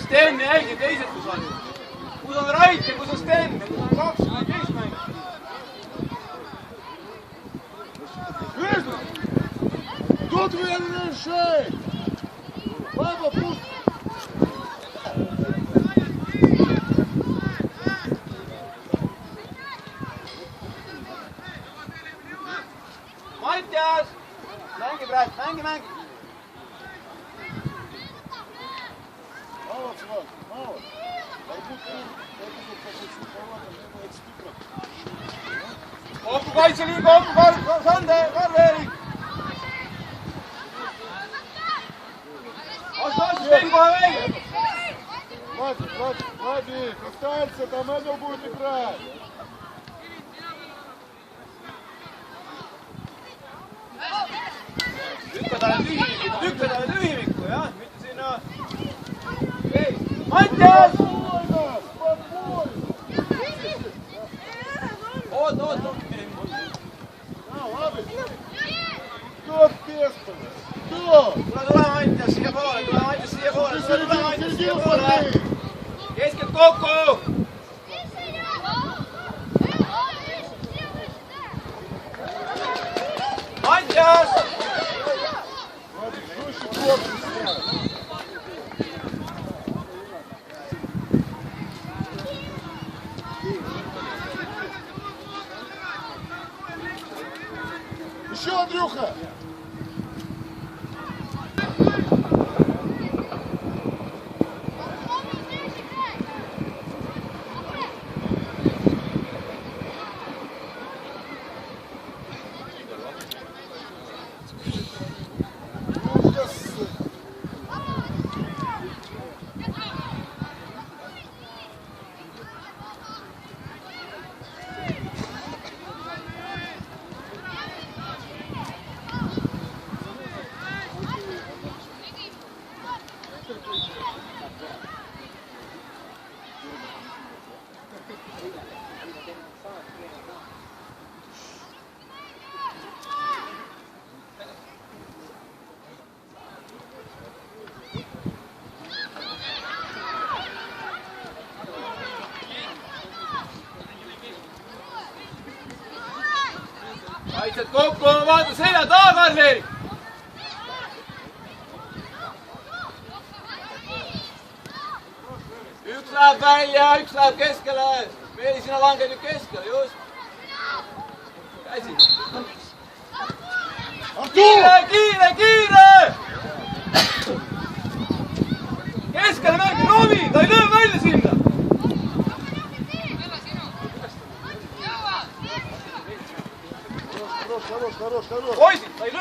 Sten jälgib teised kusagil. Kus on Rait ja kus on Sten? Kus on kaks teist mängib? Тут верный шей! Папа, пусть! Mattias! Mängi praegu, mängi! Мало, Влад, мало. Kokku kaitseliin, kokku Sande, Karl-Erik! Vastu, Sten kohe välja! Владик, останься, там Эдел будет играть. Lükka talle tühimikku, jah? Mitte sinna... Okei, Mattias! Oot! Кто пестон? Кто? Tule Mattias siia poole! Keskelt kokku! Mattias! Владик, жестче корпус ставь. Еще, Андрюха! Kaitsed kokku, vaata selja taha, Karl-Erik! Üks läheb välja, üks läheb keskele. Meeli, sina langed nüüd keskele, just. Käsi. Kiire! Keskele märgi Rovi, ta ei löö välja sinna. Хорош. Poisid, ta ei löö.